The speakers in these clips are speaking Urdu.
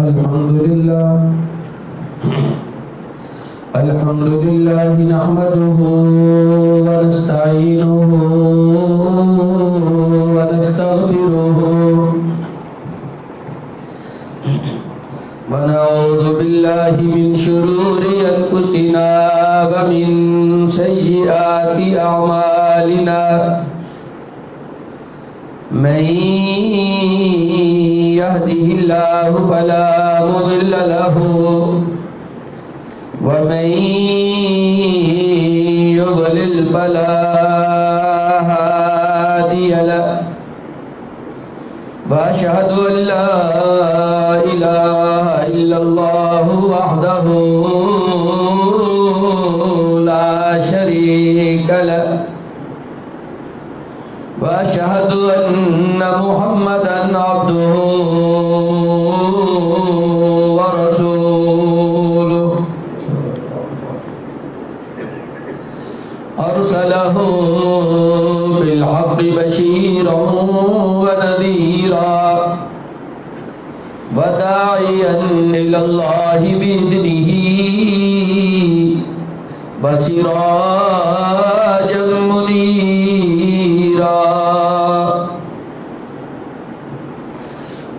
الحمد لله نحمده ونستعينه ونستغفره ونعوذ بالله من شرور أنفسنا ومن سيئات أعمالنا من يهده الله فلا مضل له ومن يضلل فلا هادي له وأشهد أن لا إله إلا الله وحده لا شريك له وأشهد أن محمدًا عبده ورسوله أرسله بالحق بشيرًا ونذيرًا وداعيًا إلى الله بإذنه وسراجًا منيرًا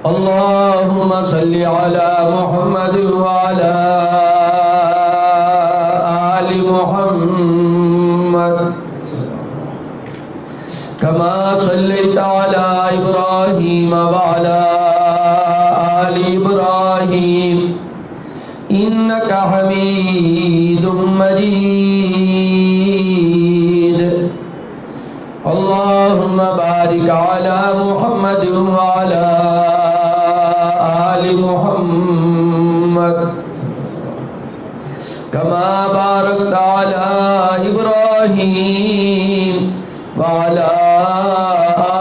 اللهم صل على محمد وعلى آل محمد كما صليت على إبراهيم وعلى آل إبراهيم إنك حميد مجيد اللهم بارك على محمد وعلى آل محمد كما باركت على إبراهيم وعلى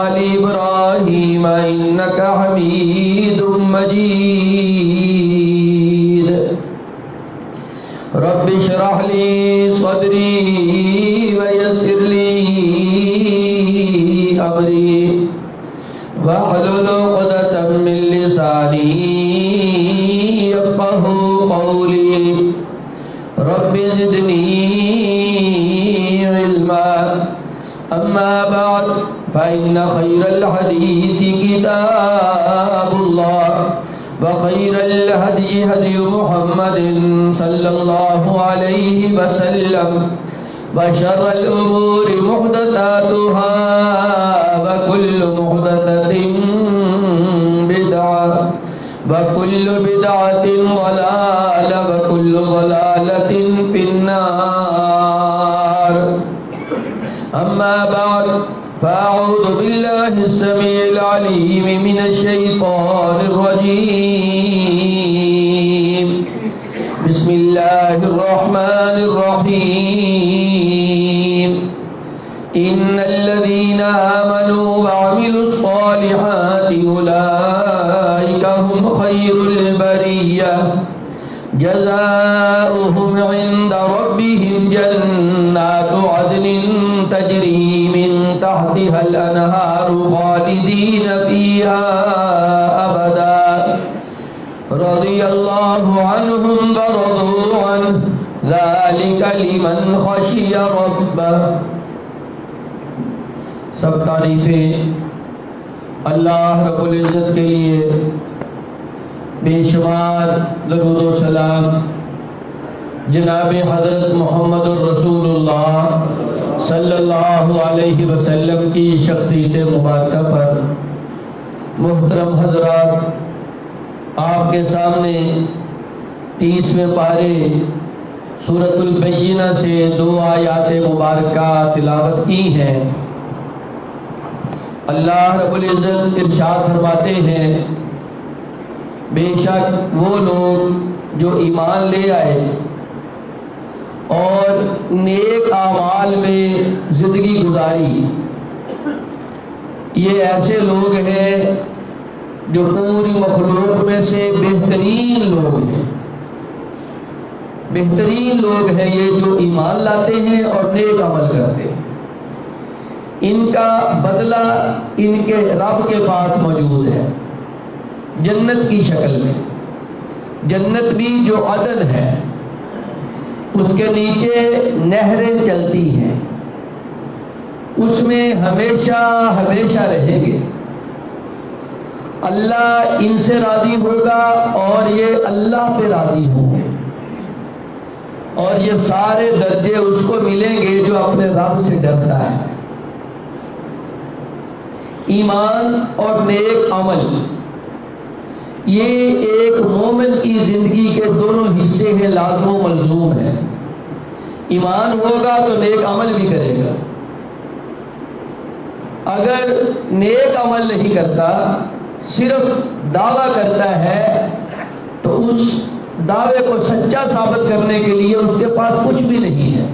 آل إبراهيم إنك حميد مجيد رب اشرح لي صدري ويسر لي أمري واحلل عقدة من لساني يفقهوا قولي رب زدني علما أما بعد فإن خير الحديث كتاب الله وخير الهدي هدي محمد صلى الله عليه وسلم وشر الأمور محدثاتها وكل محدثة بدعة وكل بدعة ضلالة وكل ضلالة في النار أما بعد فأعوذ بالله السميع العليم من الشيطان الرجيم بسم الله الرحمن الرحيم إن الذين آمنوا وعملوا الصالحات أولئك هم خير البرية جزاؤهم عند ربهم جنات عدن تجري من تحتها الأنهار خالدين فيها أبدا رضي الله عنهم ورضوا عنه ذلك لمن خشي ربه سب تعریفیں اللہ رب العزت کے لیے، بے شمار درود و سلام جناب حضرت محمد الرسول اللہ صلی اللہ علیہ وسلم کی شخصیت مبارکہ پر۔ محترم حضرات، آپ کے سامنے 30ویں پارے سورۃ البینہ سے 2 آیات مبارکہ تلاوت کی ہیں۔ اللہ رب العزت ارشاد فرماتے ہیں، بے شک وہ لوگ جو ایمان لے آئے اور نیک اعمال میں زندگی گزاری، یہ ایسے لوگ ہیں جو پوری مخلوق میں سے بہترین لوگ ہیں۔ بہترین لوگ ہیں یہ جو ایمان لاتے ہیں اور نیک عمل کرتے ہیں۔ ان کا بدلہ ان کے رب کے پاس موجود ہے جنت کی شکل میں۔ جنت بھی جو عدن ہے اس کے نیچے نہریں چلتی ہیں، اس میں ہمیشہ ہمیشہ رہیں گے۔ اللہ ان سے راضی ہوگا اور یہ اللہ پہ راضی ہوں گے، اور یہ سارے درجے اس کو ملیں گے جو اپنے رب سے ڈرتا ہے۔ ایمان اور نیک عمل یہ ایک مومن کی زندگی کے دونوں حصے ہیں، لازم و ملزوم ہے۔ ایمان ہوگا تو نیک عمل بھی کرے گا، اگر نیک عمل نہیں کرتا، صرف دعویٰ کرتا ہے، تو اس دعوے کو سچا ثابت کرنے کے لیے اس کے پاس کچھ بھی نہیں ہے۔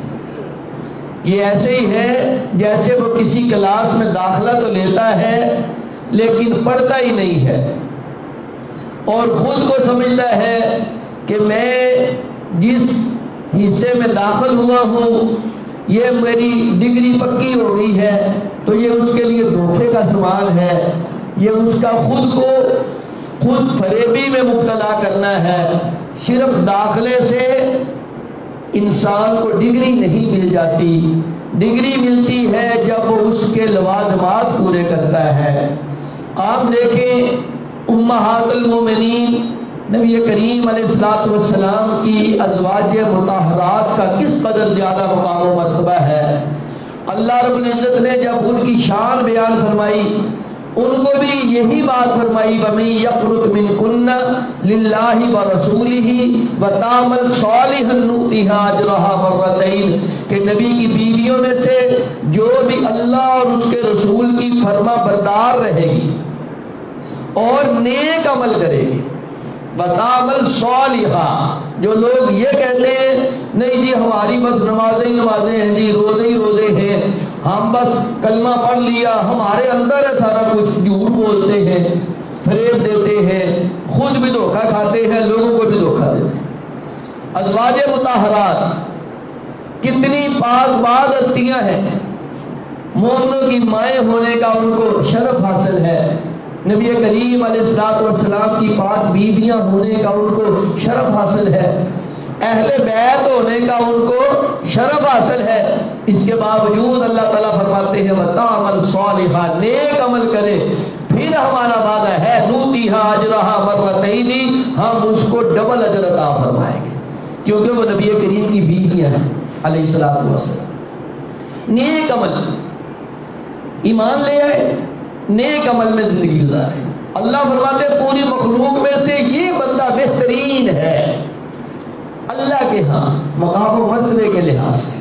یہ ایسے ہی ہے جیسے وہ کسی کلاس میں داخلہ تو لیتا ہے لیکن پڑھتا ہی نہیں ہے، اور خود کو سمجھتا ہے کہ میں جس حصے میں داخل ہوا ہوں یہ میری ڈگری پکی ہو گئی ہے، تو یہ اس کے لیے دھوکے کا سامان ہے، یہ اس کا خود فریبی میں مبتلا کرنا ہے۔ صرف داخلے سے انسان کو ڈگری نہیں مل جاتی، ڈگری ملتی ہے جب وہ اس کے لوازمات پورے کرتا ہے۔ آپ دیکھیں امہات المومنین نبی کریم علیہ الصلوۃ والسلام کی ازواج مطہرات کا کس قدر زیادہ مقام و مرتبہ ہے۔ اللہ رب العزت نے جب ان کی شان بیان فرمائی، ان کو بھی یہی بات فرمائی، وَمَن يَقْنُتْ مِنكُنَّ لِلَّهِ وَرَسُولِهِ وَتَعْمَلْ صَالِحًا نُؤْتِهَا أَجْرَهَا مَرَّتَيْنِ، کہ نبی کی بیویوں میں سے جو بھی اللہ اور اس کے رسول کی فرما بردار رہے گی اور نیک عمل کرے گی، وَتَعْمَلْ صَالِحًا، جو لوگ یہ کہتے ہیں نہیں جی ہماری بس نمازیں ہیں جی، روزے ہیں، ہم بس کلمہ پڑھ لیا، ہمارے اندر ہے سارا کچھ، جھوٹ بولتے ہیں، فریب دیتے ہیں، خود بھی دھوکہ کھاتے ہیں، لوگوں کو بھی دھوکہ دیتے ہیں۔ ازواج مطہرات کتنی پاک باز ہستیاں ہیں، مومنوں کی مائیں ہونے کا ان کو شرف حاصل ہے، نبی کریم علیہ الصلوۃ والسلام کی پاک بیویاں ہونے کا ان کو شرف حاصل ہے، اہل بیت ہونے کا ان کو شرف حاصل ہے۔ اس کے باوجود اللہ تعالیٰ فرماتے ہیں وَتَعْمَلْ صَالِحًا، نیک عمل کرے، پھر ہمارا وعدہ ہے نُؤْتِهَا أَجْرَهَا مَرَّتَيْنِ، ہم اس کو ڈبل اجر عطا فرمائیں گے، کیونکہ وہ نبی کریم کی بیویاں ہیں علیہ الصلوۃ والسلام۔ نیک عمل، ایمان لے آئے، نیک عمل میں زندگی گزارے۔ اللہ فرماتے ہیں پوری مخلوق میں سے یہ بندہ بہترین ہے اللہ کے ہاں مقام و مرتبے کے لحاظ سے۔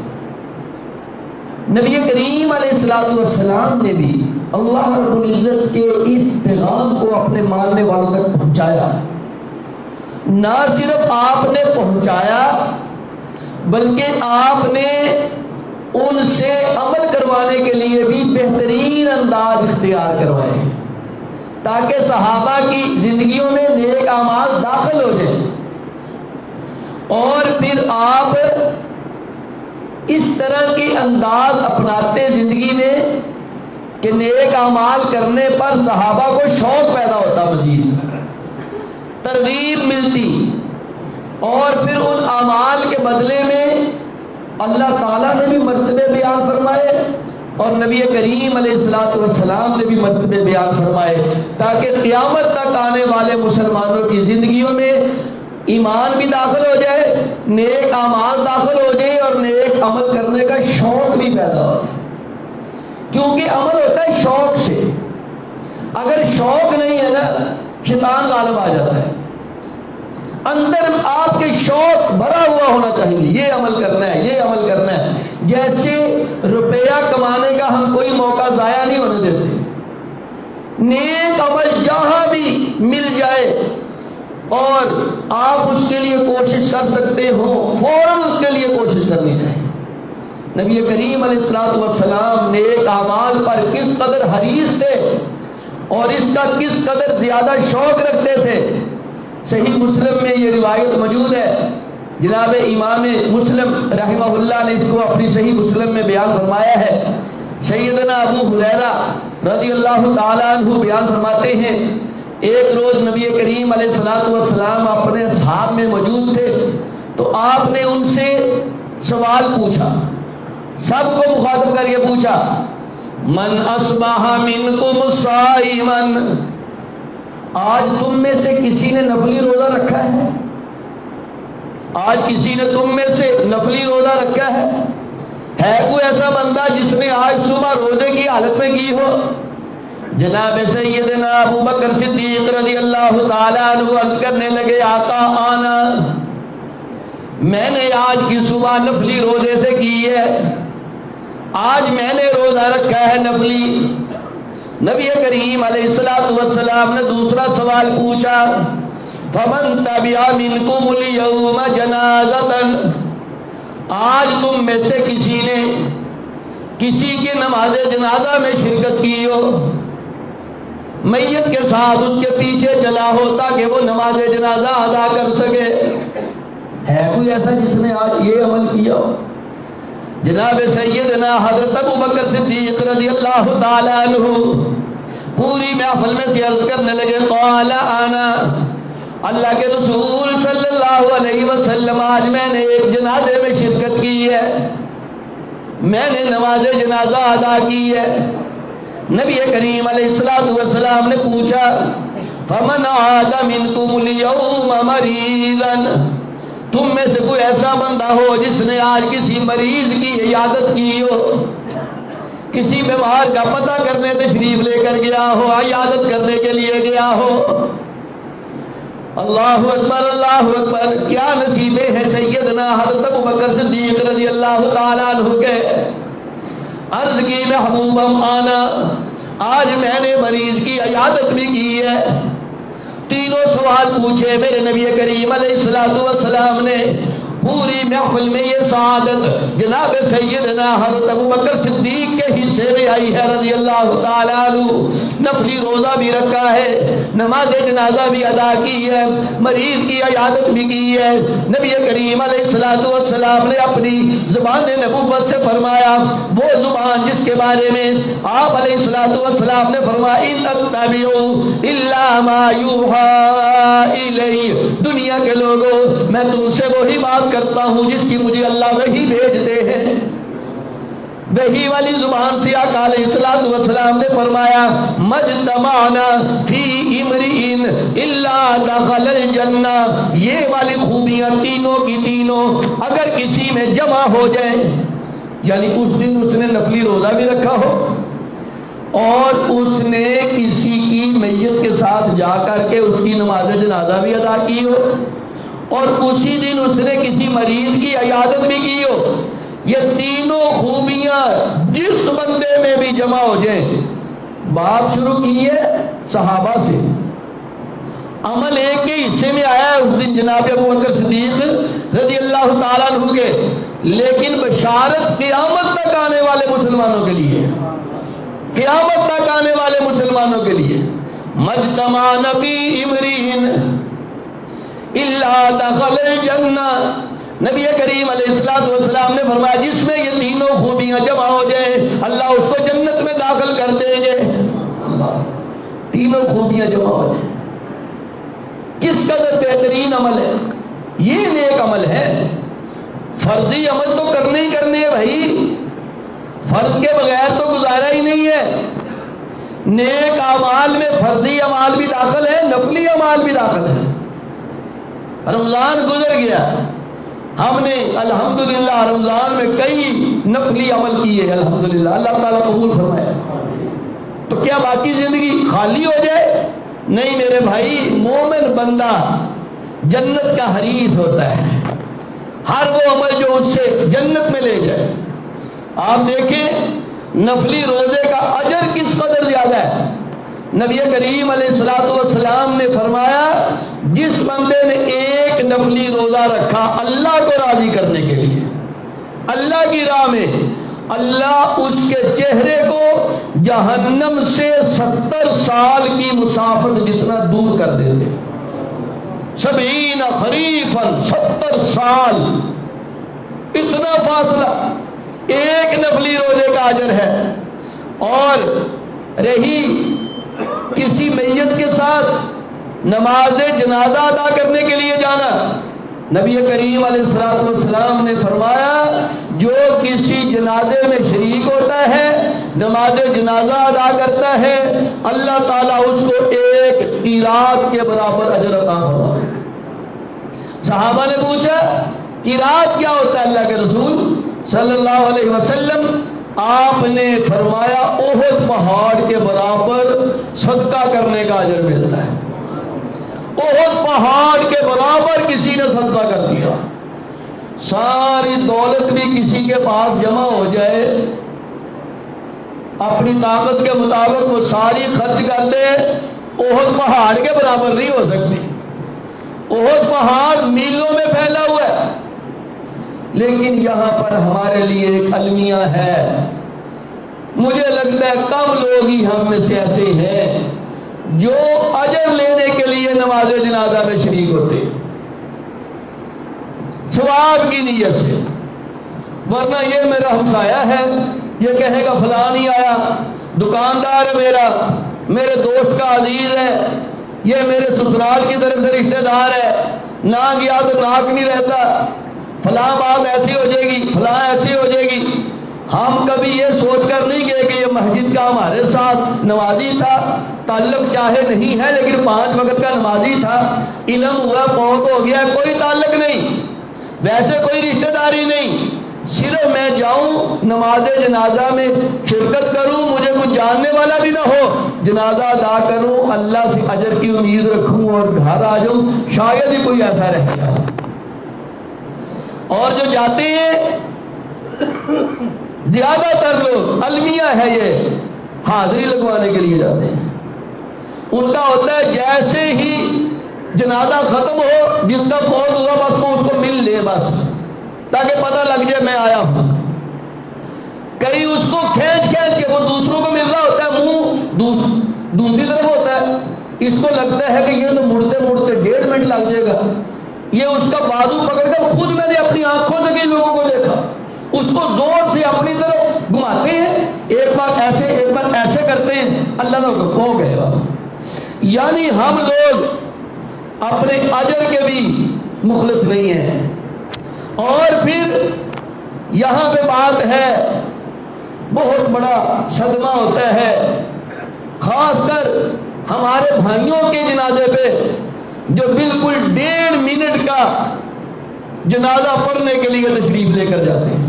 نبی کریم علیہ الصلوۃ والسلام نے بھی اللہ رب العزت کے اس پیغام کو اپنے ماننے والوں تک پہنچایا، نہ صرف آپ نے پہنچایا بلکہ آپ نے ان سے عمل کروانے کے لیے بھی بہترین انداز اختیار کروائے تاکہ صحابہ کی زندگیوں میں نیک اعمال داخل ہو جائیں، اور پھر آپ اس طرح کی انداز اپناتے زندگی میں کہ نیک اعمال کرنے پر صحابہ کو شوق پیدا ہوتا، مزید ترغیب ملتی، اور پھر ان اعمال کے بدلے میں اللہ تعالیٰ نے بھی مرتبے بیان فرمائے اور نبی کریم علیہ الصلوۃ والسلام نے بھی مرتبے بیان فرمائے، تاکہ قیامت تک آنے والے مسلمانوں کی زندگیوں میں ایمان بھی داخل ہو جائے، نیک اعمال داخل ہو جائے، اور نیک عمل کرنے کا شوق بھی پیدا ہو جائے، کیونکہ عمل ہوتا ہے شوق سے۔ اگر شوق نہیں ہے نا، شیطان غالب آ جاتا ہے۔ اندر آپ کے شوق بھرا ہوا ہونا چاہیے، یہ عمل کرنا ہے، یہ عمل کرنا ہے۔ جیسے روپیہ کمانے کا ہم کوئی موقع ضائع نہیں ہونے دیتے، نیک عمل جہاں بھی مل جائے اور آپ اس کے لیے کوشش کر سکتے ہو، فوراً اس کے لیے کوشش کرنی چاہیے۔ نبی کریم علیہ الصلوۃ والسلام نیک اعمال پر کس قدر حریص تھے اور اس کا کس قدر زیادہ شوق رکھتے تھے۔ صحیح مسلم میں یہ روایت موجود ہے، جناب امام مسلم رحمہ اللہ نے اس کو اپنی صحیح مسلم میں بیان فرمایا ہے۔ سیدنا ابو ہریرہ رضی اللہ تعالیٰ عنہ بیان فرماتے ہیں ایک روز نبی کریم علیہ السلام اپنے اصحاب میں موجود تھے تو آپ نے ان سے سوال پوچھا، سب کو مخاطب کر کے پوچھا، من اصبح منکم صائما، آج تم میں سے کسی نے نفلی روزہ رکھا ہے؟ آج کسی نے تم میں سے نفلی روزہ رکھا ہے کوئی ایسا بندہ جس نے آج صبح روزے کی حالت میں کی ہو؟ جناب سیدنا ابو بکر صدیق رضی اللہ تعالیٰ عنہ عرض کرنے لگے، آقا آنا، میں نے آج کی صبح نفلی روزے سے کی ہے، آج میں نے روزہ رکھا ہے نفلی۔ نبی کریم علیہ السلام نے دوسرا سوال پوچھا، فمن تبع منکم اليوم جنازۃ، آج تم میں سے کسی نے کسی کی نماز جنازہ میں شرکت کی ہو، میت کے ساتھ اس کے پیچھے چلا ہو تاکہ وہ نماز جنازہ ادا کر سکے، ہے کوئی ایسا جس نے آج یہ عمل کیا ہو؟ جناب سیدنا حضرت ابو بکر صدیق رضی اللہ تعالیٰ عنہ پوری محفل میں سے عرض کرنے لگے، قال انا، اللہ کے رسول صلی اللہ علیہ وسلم، آج میں نے ایک جنازے میں شرکت کی ہے، میں نے نماز جنازہ ادا کی ہے۔ نبی کریم علیہ السلام نے پوچھا، فمن عاد منکم اليوم مریضا، تم میں سے کوئی ایسا بندہ ہو جس نے آج کسی مریض کی عیادت کی ہو، کسی بیمار کا پتہ کرنے تشریف لے کر گیا ہو، عیادت کرنے کے لیے گیا ہو؟ اللہ اکبر، اللہ اکبر، کیا نصیبیں ہیں سیدنا حضرت ابو بکر صدیق رضی اللہ تعالیٰ عنہ کے۔ عرض کی محبوبم آنا، آج میں نے مریض کی عیادت بھی کی ہے۔ تینوں سوال پوچھے میرے نبی کریم علیہ السلام نے، پوری محفل میں یہ سعادت جناب سیدنا حضرت ابو بکر صدیق کے حصے میں آئی ہے رضی اللہ تعالیٰ عنہ۔ نفلی روزہ بھی رکھا ہے، نماز جنازہ بھی ادا کی ہے، مریض کی عیادت بھی کی ہے۔ نبی کریم علیہ السلام نے اپنی زبان نبوت سے فرمایا، وہ زبان جس کے بارے میں آپ علیہ السلام نے فرمایا، ان اتبع الا ما یوحی الی، دنیا کے لوگوں میں تم سے وہی بات کرتا ہوں جس کی مجھے اللہ وحی بھیجتے ہیں۔ وحی والی زبان سے آقا علیہ السلام نے فرمایا، مجتمعنا فی امرئ الا دخل الجنہ، یہ والی خوبیاں تینوں کی تینوں اگر کسی میں جمع ہو جائیں، یعنی اس دن اس نے نفلی روزہ بھی رکھا ہو اور اس نے کسی کی میت کے ساتھ جا کر کے اس کی نماز جنازہ بھی ادا کی ہو اور اسی دن اس نے کسی مریض کی عیادت بھی کی ہو، یہ تینوں خوبیاں جس بندے میں بھی جمع ہو جائیں۔ بات شروع کی ہے صحابہ سے، عمل ایک کے حصے میں آیا ہے اس دن جناب ابو بکر صدیق رضی اللہ تعالیٰ عنہ کے، لیکن بشارت قیامت تک آنے والے مسلمانوں کے لیے، قیامت تک آنے والے مسلمانوں کے لیے۔ مجتمع نبی امرین الا دخل الجنہ، نبی کریم علیہ السلام نے فرمایا جس میں یہ تینوں خوبیاں جمع ہو جائیں اللہ اس کو جنت میں داخل کر دیں گے۔ تینوں خوبیاں جمع ہو جائیں، کس قدر بہترین عمل ہے یہ، نیک عمل ہے۔ فرضی عمل تو کرنے ہی کرنے ہیں بھائی، فرض کے بغیر تو گزارا ہی نہیں ہے۔ نیک اعمال میں فرضی اعمال بھی داخل ہے، نفلی اعمال بھی داخل ہے۔ رمضان گزر گیا، ہم نے الحمدللہ رمضان میں کئی نفلی عمل کیے، الحمدللہ، اللہ تعالیٰ قبول فرمائے۔ تو کیا باقی زندگی خالی ہو جائے؟ نہیں میرے بھائی، مومن بندہ جنت کا حریص ہوتا ہے، ہر وہ عمل جو اس سے جنت میں لے جائے۔ آپ دیکھیں نفلی روزے کا اجر کس قدر زیادہ ہے۔ نبی کریم علیہ السلام نے فرمایا جس بندے نے ایک نفلی روزہ رکھا اللہ کو راضی کرنے کے لیے، اللہ کی راہ میں، اللہ اس کے چہرے کو جہنم سے 70 سال کی مسافت جتنا دور کر دیتے۔ 70 خریفا، 70 سال، اتنا فاصلہ ایک نفلی روزے کا اجر ہے۔ اور رہی کسی میت کے ساتھ نماز جنازہ ادا کرنے کے لیے جانا. نبی کریم علیہ الصلوۃ والسلام نے فرمایا جو کسی جنازے میں شریک ہوتا ہے, نماز جنازہ ادا کرتا ہے, اللہ تعالیٰ اس کو ایک قیراط کے برابر اجر عطا فرمائے. صحابہ نے پوچھا قیراط کیا ہوتا ہے اللہ کے رسول صلی اللہ علیہ وسلم؟ آپ نے فرمایا احد پہاڑ کے برابر صدقہ کرنے کا اجر ملتا ہے. احد پہاڑ کے برابر کسی نے صدقہ کر دیا. ساری دولت بھی کسی کے پاس جمع ہو جائے, اپنی طاقت کے مطابق وہ ساری خرچ کر دے, احد پہاڑ کے برابر نہیں ہو سکتی. احد پہاڑ میلوں میں پھیلا ہوا ہے, لیکن یہاں پر ہمارے لیے ایک المیہ ہے. مجھے لگتا ہے کم لوگ ہی ہم میں سے ایسے ہیں جو اجر لینے کے لیے نماز جنازہ میں شریک ہوتے ثواب کی نیت سے. ورنہ یہ میرا ہمسایہ ہے, یہ کہے گا فلاں نہیں آیا, دکاندار ہے میرا, میرے دوست کا عزیز ہے, یہ میرے سسرال کی طرف سے رشتہ دار ہے, نہ گیا تو ناک نہیں رہتا, فلاں بات ایسی ہو جائے گی, فلاں ایسی ہو جائے گی. ہم کبھی یہ سوچ کر نہیں گئے کہ یہ مسجد کا ہمارے ساتھ نمازی تھا, تعلق چاہے نہیں ہے لیکن 5 وقت کا نمازی تھا, علم ہوا فوت ہو گیا, کوئی تعلق نہیں, ویسے کوئی رشتہ داری نہیں, صرف میں جاؤں نماز جنازہ میں شرکت کروں, مجھے کچھ جاننے والا بھی نہ ہو, جنازہ ادا کروں, اللہ سے اجر کی امید رکھوں اور گھر آ جاؤں, شاید ہی کوئی ایسا رہ گیا. اور جو جاتے ہیں زیادہ تر لوگ المیہ ہے, یہ حاضری لگوانے کے لیے جاتے ہیں. ان کا ہوتا ہے جیسے ہی جنازہ ختم ہو, جس کا فوت ہوا بس وہ اس کو مل لے بس, تاکہ پتہ لگ جائے میں آیا ہوں. کئی اس کو کھینچ کے وہ دوسروں کو مل رہا ہوتا ہے, منہ دوسری طرف ہوتا ہے, اس کو لگتا ہے کہ یہ تو مڑتے مڑتے 1.5 منٹ لگ جائے گا. یہ اس کا بازو پکڑ کر, خود میں نے اپنی آنکھوں سے کئی لوگوں کو دیکھا, اس کو زور سے اپنی طرف گھماتے ہیں, ایک بار ایسے ایک بار ایسے کرتے ہیں, اللہ نے ہو گئے گا. یعنی ہم لوگ اپنے اجر کے بھی مخلص نہیں ہیں. اور پھر یہاں پہ بات ہے, بہت بڑا صدمہ ہوتا ہے, خاص کر ہمارے بھائیوں کے جنازے پہ جو بالکل 1.5 منٹ کا جنازہ پڑھنے کے لیے تشریف لے کر جاتے ہیں.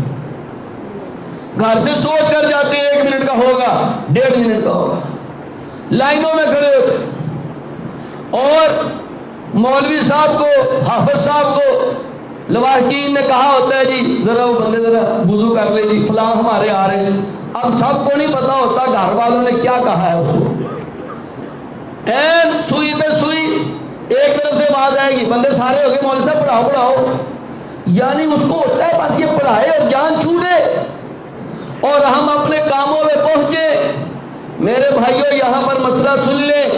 گھر سے سوچ کر جاتے ہیں 1 منٹ کا ہوگا, 1.5 منٹ کا ہوگا, لائنوں میں کھڑے ہوتے, اور مولوی صاحب کو, حافظ صاحب کو لواحقین نے کہا ہوتا ہے جی ذرا وہ بندے ذرا وضو کر لے جی, فلاں ہمارے آ رہے ہیں. اب سب کو نہیں پتا ہوتا گھر والوں نے کیا کہا ہے اس کو. سوئی پہ سوئی ایک طرف سے آواز آئے گی, بندے سارے ہو گئے, مولوی صاحب پڑھاؤ پڑھاؤ. یعنی اس کو ہوتا ہے بس یہ پڑھائے اور جان چھوڑے, اور ہم اپنے کاموں میں پہنچے. میرے بھائیوں یہاں پر مسئلہ سن لیں,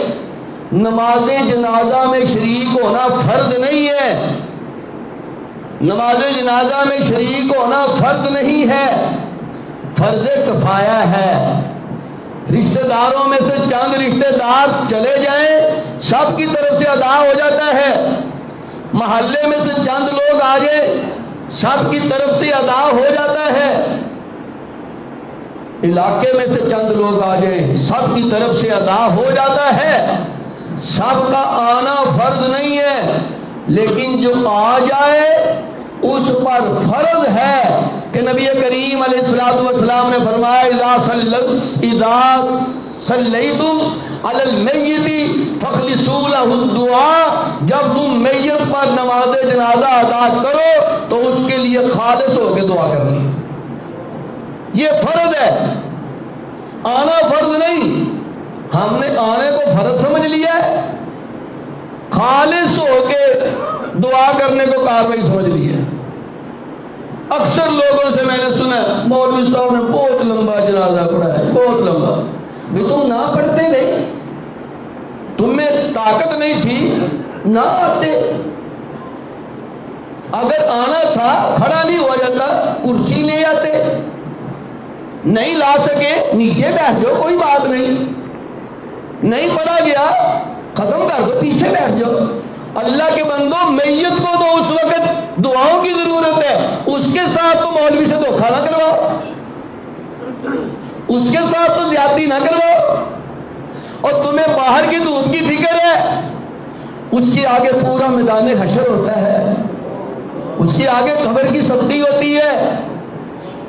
نماز جنازہ میں شریک ہونا فرض نہیں ہے. نماز جنازہ میں شریک ہونا فرض نہیں ہے, فرض کفایہ ہے. رشتہ داروں میں سے چند رشتہ دار چلے جائیں, سب کی طرف سے ادا ہو جاتا ہے. محلے میں سے چند لوگ آ جائیں, سب کی طرف سے ادا ہو جاتا ہے. علاقے میں سے چند لوگ آ جائیں, سب کی طرف سے ادا ہو جاتا ہے. سب کا آنا فرض نہیں ہے, لیکن جو آ جائے اس پر فرض ہے کہ نبی کریم علیہ الصلوۃ والسلام نے فرمایا اذا صلیتم علی المیت فاخلصوا له الدعاء, جب تم میت پر نماز جنازہ ادا کرو تو اس کے لیے خالص ہو کے دعا کرنی. یہ فرض ہے, آنا فرض نہیں. ہم نے آنے کو فرض سمجھ لیا ہے, خالص ہو کے دعا کرنے کو کاروائی سمجھ لی ہے. اکثر لوگوں سے میں نے سنا مولوی صاحب نے بہت لمبا جنازہ پڑھا ہے, بہت لمبا. بھی تم نہ پڑھتے نہیں, تم میں طاقت نہیں تھی نہ آتے. اگر آنا تھا کھڑا نہیں ہوا جاتا, کرسی لے آتے. نہیں لا سکے نیچے بیٹھ جاؤ, کوئی بات نہیں. نہیں پڑھا گیا ختم کر دو، پیچھے بیٹھ جاؤ۔ اللہ کے بندو، میت کو تو اس وقت دعاؤں کی ضرورت ہے، اس کے ساتھ تو مولوی سے دھوکھا نہ کرواؤ، اس کے ساتھ تو زیادتی نہ کرواؤ۔ اور تمہیں باہر کی دودھ کی فکر ہے، اس کے آگے پورا میدان حشر ہوتا ہے، اس کے آگے قبر کی سختی ہوتی ہے،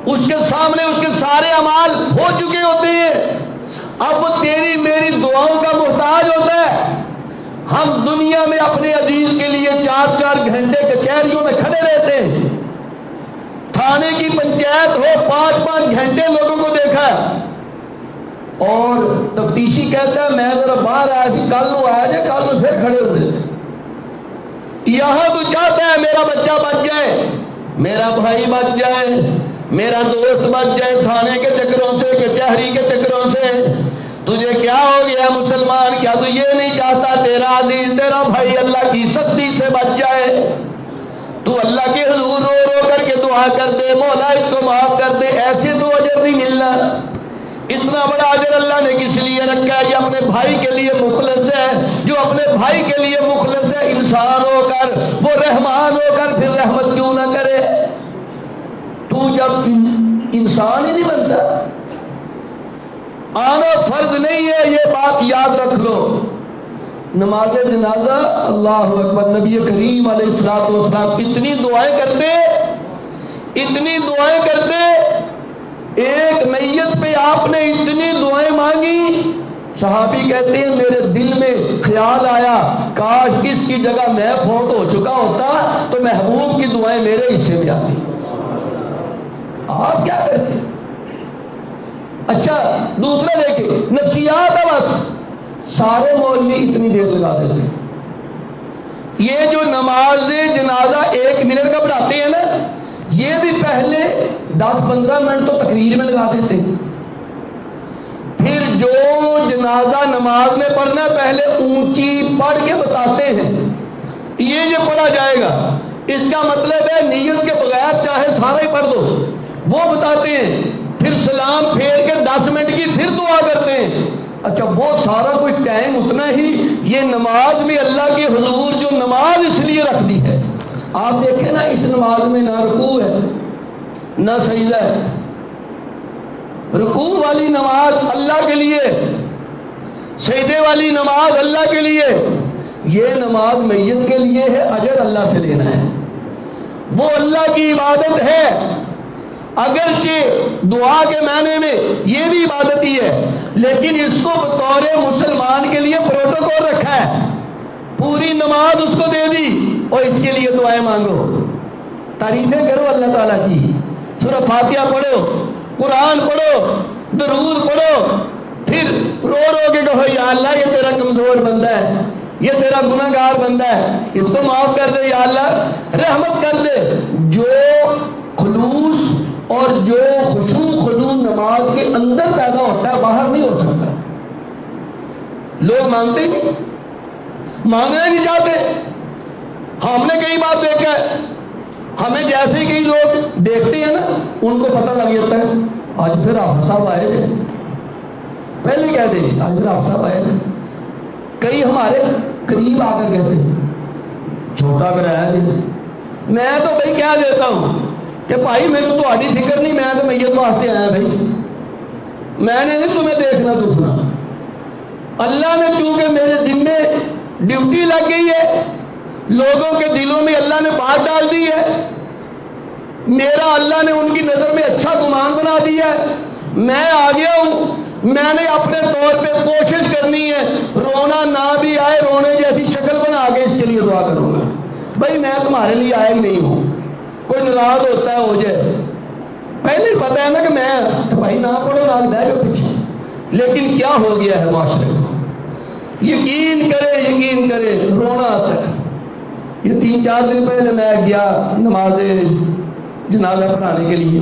اس کے سامنے اس کے سارے اعمال ہو چکے ہوتے ہیں، اب وہ تیری میری دعاؤں کا محتاج ہوتا ہے۔ ہم دنیا میں اپنے عزیز کے لیے 4-4 گھنٹے کچہریوں میں کھڑے رہتے ہیں، تھانے کی پنچایت ہو 5-5 گھنٹے لوگوں کو دیکھا، اور تفتیشی کہتا ہے میں ذرا باہر آیا تھی، کل وہ آیا جائے، کل وہ پھر کھڑے ہوتے تھے۔ یہاں تو چاہتا ہے میرا بچہ بچ جائے، میرا بھائی بچ جائے، میرا دوست بچ جائے، تھانے کے چکروں سے، کچہری کے چکروں سے۔ تجھے کیا ہو گیا مسلمان؟ کیا تو یہ نہیں چاہتا تیرا عزیز، تیرا بھائی اللہ کی سختی سے بچ جائے؟ تو اللہ کے حضور رو رو کر کے دعا کر دے، مولا اس کو معاف کر دے، ایسے تو اجر نہیں ملنا۔ اتنا بڑا اجر اللہ نے کس لیے رکھا ہے؟ یہ اپنے بھائی کے لیے مخلص ہے، جو اپنے بھائی کے لیے مخلص ہے، انسان ہو کر وہ رحمان ہو کر پھر رحمت کیوں نہ کرے؟ تو جب انسان ہی نہیں بنتا، آنا فرض نہیں ہے، یہ بات یاد رکھ لو۔ نماز جنازہ، اللہ اکبر، نبی کریم علیہ الصلوۃ والسلام اتنی دعائیں کرتے، اتنی دعائیں کرتے، ایک میت پہ آپ نے اتنی دعائیں مانگی، صحابی کہتے ہیں میرے دل میں خیال آیا کاش اس کی جگہ میں فوت ہو چکا ہوتا تو محبوب کی دعائیں میرے حصے میں آتی۔ آپ کیا کرتے ہیں؟ اچھا دوسرا دیکھیں، نفسیات ہے، بس سارے مولوی اتنی دیر لگا دیتے ہیں۔ یہ جو نماز جنازہ 1 منٹ کا پڑھاتے ہیں نا، یہ بھی پہلے 10-15 منٹ تو تقریر میں لگا دیتے ہیں، پھر جو جنازہ نماز میں پڑھنا پہلے اونچی پڑھ کے بتاتے ہیں، یہ پڑھا جائے گا، اس کا مطلب ہے نیت کے بغیر چاہے سارا ہی پڑھ دو، وہ بتاتے ہیں، پھر سلام پھیر کے 10 منٹ کی پھر دعا کرتے ہیں۔ اچھا وہ سارا کوئی ٹائم اتنا ہی، یہ نماز میں اللہ کے حضور جو نماز اس لیے رکھ دی ہے، آپ دیکھیں نا اس نماز میں نہ رکوع ہے نہ سجدہ ہے، رکوع والی نماز اللہ کے لیے، سجدے والی نماز اللہ کے لیے، یہ نماز میت کے لیے ہے، اجر اللہ سے لینا ہے، وہ اللہ کی عبادت ہے، اگرچہ دعا کے معنی میں یہ بھی عبادت ہی ہے، لیکن اس کو بطور مسلمان کے لیے پروٹوکول رکھا ہے، پوری نماز اس کو دے دی اور اس کے لیے دعائیں مانگو، تعریفیں کرو اللہ تعالیٰ کی، سورہ فاتحہ پڑھو، قرآن پڑھو، درود پڑھو، پھر رو رو کے کہو یا اللہ یہ تیرا کمزور بندہ ہے، یہ تیرا گناہ گار بندہ ہے، اس کو معاف کر دے یا اللہ، رحمت کر دے۔ جو خلوص اور جو خشوع خضوع نماز کے اندر پیدا ہوتا ہے باہر نہیں ہو سکتا۔ لوگ مانگتے نہیں، مانگنا نہیں چاہتے۔ ہم نے کئی بار دیکھا ہے، ہمیں جیسے کئی لوگ دیکھتے ہیں نا ان کو پتہ لگ جاتا ہے آج پھر آپ صاحب آئے تھے، پہلے کہتے ہیں آج پھر آپ صاحب آئے تھے۔ کئی ہمارے قریب آ کر کہتے ہیں چھوٹا کرایا جی، میں تو بھائی کہہ دیتا ہوں کہ بھائی میرے تو آدھی فکر نہیں، میں تو میت واسطے آیا بھائی، میں نے نہیں تمہیں دیکھنا دکھنا، اللہ نے چونکہ میرے دن میں ڈیوٹی لگ گئی ہے، لوگوں کے دلوں میں اللہ نے بات ڈال دی ہے، میرا اللہ نے ان کی نظر میں اچھا گمان بنا دیا ہے، میں آ گیا ہوں، میں نے اپنے طور پہ کوشش کرنی ہے، رونا نہ بھی آئے رونے جیسی شکل بنا کے اس کے لیے دعا کروں گا، بھائی میں تمہارے لیے آیا ہی نہیں ہوں، کوئی ناراض ہوتا ہے ہو جائے، پہلے ہی پتا ہے نا کہ میں تو بھائی نہ پڑھو نہ بہ جاؤ پیچھے، لیکن کیا ہو گیا ہے معاشرے کو، یقین کرے رونا آتا ہے۔ یہ 3-4 دن پہلے میں گیا نماز جنازہ پڑھانے کے لیے،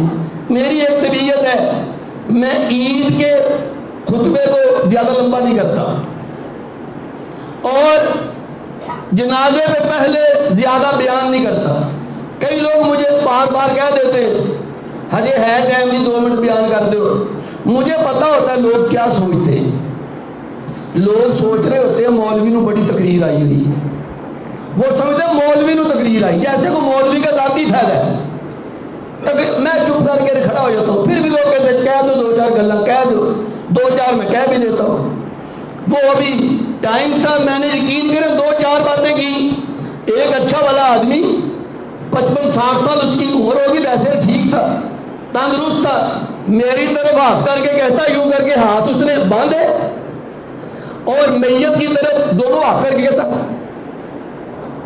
میری ایک طبیعت ہے میں عید کے خطبے کو زیادہ لمبا نہیں کرتا اور جنازے پہ پہلے زیادہ بیان نہیں کرتا۔ کئی لوگ مجھے بار بار کہہ دیتے ہجے ہے ٹائم بھی 2 منٹ بیان کر دو، مجھے پتا ہوتا ہے لوگ کیا سوچتے ہیں، لوگ سوچ رہے ہوتے ہیں مولوی نو بڑی تقریر آئی ہوئی، وہ سمجھتے ہیں مولوی نو تقریر آئی جیسے کوئی مولوی کا ذاتی فائدہ ہے۔ میں چپ کر کے کھڑا ہو جاتا ہوں، پھر بھی لوگ کہتے ہیں کہہ دو دو چار گلا، کہہ دو دو چار، میں کہہ بھی دیتا ہوں۔ وہ ابھی ٹائم تھا، میں نے یقین کرے دو چار باتیں کی۔ ایک اچھا والا آدمی 55-60 سال اس کی عمر ہوگی، ویسے ٹھیک تھا، تندرست تھا، میری طرف ہاتھ کر کے کہتا، یوں کر کے ہاتھ اس نے باندھے اور میت کی طرف دونوں ہاتھ کر کے کہتا،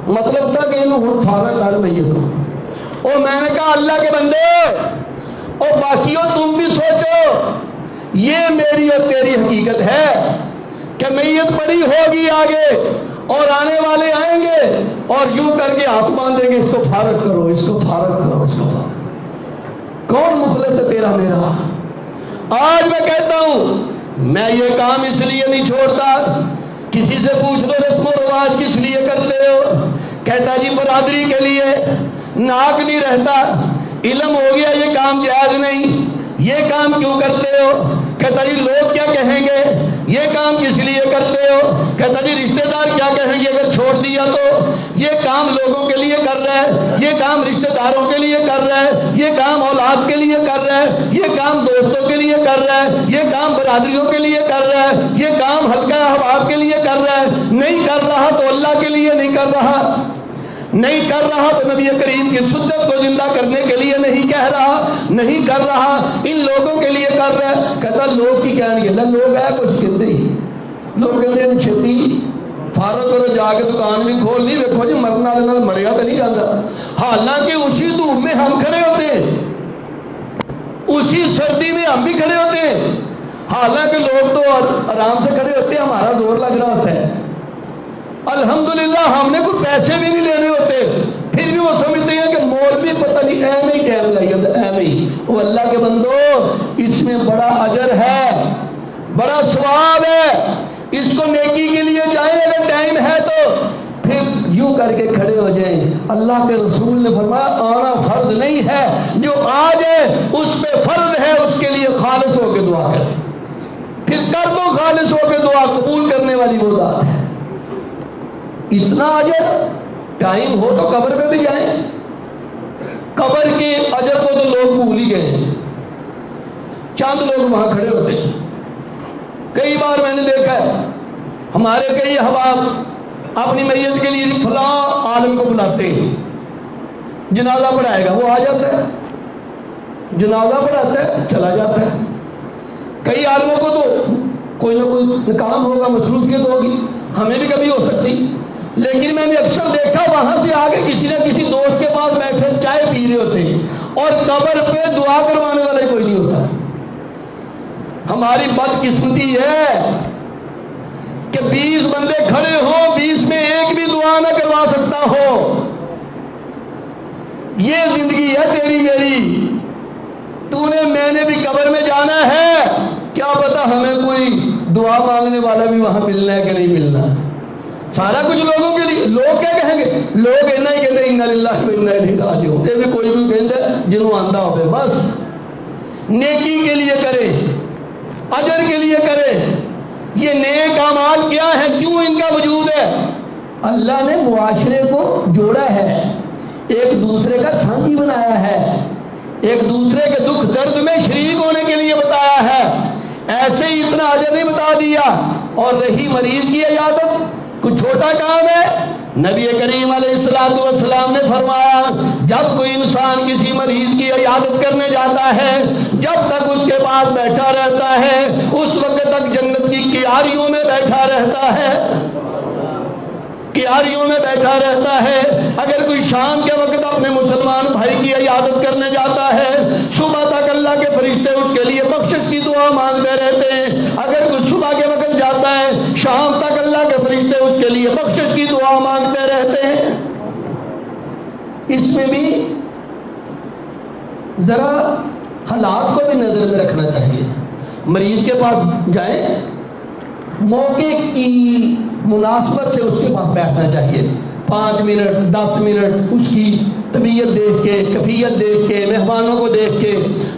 مطلب تھا کہ انہوں فارغ کر میت کو۔ اور میں نے کہا اللہ کے بندے اور باقیوں تم بھی سوچو، یہ میری اور تیری حقیقت ہے کہ میت پڑی ہوگی آگے اور آنے والے آئیں گے اور یوں کر کے ہاتھ باندھیں گے، اس کو فارغ کرو، اس کو فارغ کرو، اس کو فارغ۔ کون مخلص ہے تیرا میرا؟ آج میں کہتا ہوں میں یہ کام اس لیے نہیں چھوڑتا، کسی سے پوچھ لو رسم و رواج کس لیے کرتے ہو، کہتا جی برادری کے لیے، ناک نہیں رہتا، علم ہو گیا یہ کام جائز نہیں، یہ کام کیوں کرتے ہو؟ کہتا جی لوگ کیا کہیں گے، یہ کام کس لیے کرتے ہو؟ کہتا جی رشتہ دار کیا کہیں گے اگر چھوڑ دیا تو؟ یہ کام لوگوں کے لیے کر رہا ہے، یہ کام رشتہ داروں کے لیے کر رہا ہے، یہ کام اولاد کے لیے کر رہا ہے، یہ کام دوستوں کے لیے کر رہا ہے، یہ کام برادریوں کے لیے کر رہا ہے، یہ کام حلقہ احباب کے لیے کر رہا ہے۔ نہیں کر رہا تو اللہ کے لیے نہیں کر رہا، نہیں کر رہا تو نبی کریم کی سنت کو زندہ کرنے کے لیے نہیں کہہ رہا، نہیں کر رہا ان لوگوں کے لیے کر رہا ہے۔ کہتا لوگ کی کہیں گے، نہ لوگ ہے کچھ کہتے ہی، لوگ کہتے ہیں چھتی فارغ کرو، جا کے دکان بھی کھول لی، دیکھو جی مرنا لینا مریا تو نہیں جاتا، حالانکہ اسی دھوپ میں ہم کھڑے ہوتے ہیں، اسی سردی میں ہم بھی کھڑے ہوتے ہیں، حالانکہ لوگ تو آرام سے کھڑے ہوتے ہیں، ہمارا زور لگ رہا ہوتا ہے۔ الحمدللہ ہم نے کوئی پیسے بھی نہیں لینے ہوتے، پھر بھی وہ سمجھتے ہیں کہ مولوی پتہ نہیں ایویں ہی ٹائم لگے گا، ایویں ہی۔ وہ اللہ کے بندو اس میں بڑا اجر ہے، بڑا ثواب ہے، اس کو نیکی کے لیے جائیں اگر ٹائم ہے تو پھر یوں کر کے کھڑے ہو جائیں۔ اللہ کے رسول نے فرمایا آنا فرض نہیں ہے، جو آ جائے اس پہ فرض ہے اس کے لیے خالص ہو کے دعا کرے، پھر کر دو خالص ہو کے دعا، قبول کرنے والی وہ ذات ہے۔ اتنا اجر، ٹائم ہو تو قبر پہ بھی جائیں، قبر کے اجر کو تو لوگ بھول ہی گئے، چند لوگ وہاں کھڑے ہوتے ہیں۔ کئی بار میں نے دیکھا ہے ہمارے کئی احباب اپنی میت کے لیے فلاں عالم کو بلاتے ہیں، جنازہ پڑھائے گا، وہ آ جاتا ہے، جنازہ پڑھاتا ہے، چلا جاتا ہے۔ کئی عالموں کو تو کوئی نہ کوئی کام ہوگا، مصروفیت ہوگی، ہمیں بھی کبھی ہو سکتی، لیکن میں نے اکثر دیکھا وہاں سے آگے کسی نہ کسی دوست کے پاس بیٹھے چائے پی رہے ہوتے ہیں اور قبر پہ دعا کروانے والا کوئی نہیں ہوتا۔ ہماری بدقسمتی ہے کہ 20 بندے کھڑے ہوں، 20 میں ایک بھی دعا نہ کروا سکتا ہو۔ یہ زندگی ہے تیری میری، تو نے میں نے بھی قبر میں جانا ہے، کیا پتا ہمیں کوئی دعا مانگنے والا بھی وہاں ملنا ہے کہ نہیں ملنا۔ سارا کچھ لوگوں کے لیے، لوگ کیا کہیں گے؟ لوگ اینا ہی کہتے ہیں انا للہ و انا الیہ راجعون، یہ بھی کوئی بھی کہتا ہے جنہوں آندہ ہوئے۔ بس نیکی کے لیے کرے، اجر کے لیے کرے۔ یہ نیک اعمال کیا ہے، کیوں ان کا وجود ہے؟ اللہ نے معاشرے کو جوڑا ہے، ایک دوسرے کا ساتھی بنایا ہے، ایک دوسرے کے دکھ درد میں شریک ہونے کے لیے بتایا ہے، ایسے ہی اتنا اجر نہیں بتا دیا۔ اور رہی مریض کی عیادت، کچھ چھوٹا کام ہے؟ نبی کریم علیہ السلام نے فرمایا جب کوئی انسان کسی مریض کی عیادت کرنے جاتا ہے، جب تک اس کے پاس بیٹھا رہتا ہے اس وقت تک جنت کی کیاریوں میں بیٹھا رہتا ہے، کیاریوں میں بیٹھا رہتا ہے۔ اگر کوئی شام کے وقت اپنے مسلمان بھائی کی عیادت کرنے جاتا ہے، صبح تک اللہ کے فرشتے اس کے لیے بخشش کی دعا مانگتے رہتے ہیں۔ اگر کوئی صبح کے وقت جاتا ہے، شام تک اللہ کے فرشتے اس کے لیے بخشش کی دعا مانگتے رہتے ہیں۔ اس میں بھی ذرا حالات کو بھی نظر میں رکھنا چاہیے۔ مریض کے پاس جائیں، موقع کی مناسبت سے اس کے پاس بیٹھنا چاہیے، 5 منٹ 10 منٹ اس کی طبیعت دیکھ کے، کیفیت دیکھ کے، مہمانوں کو دیکھ کے،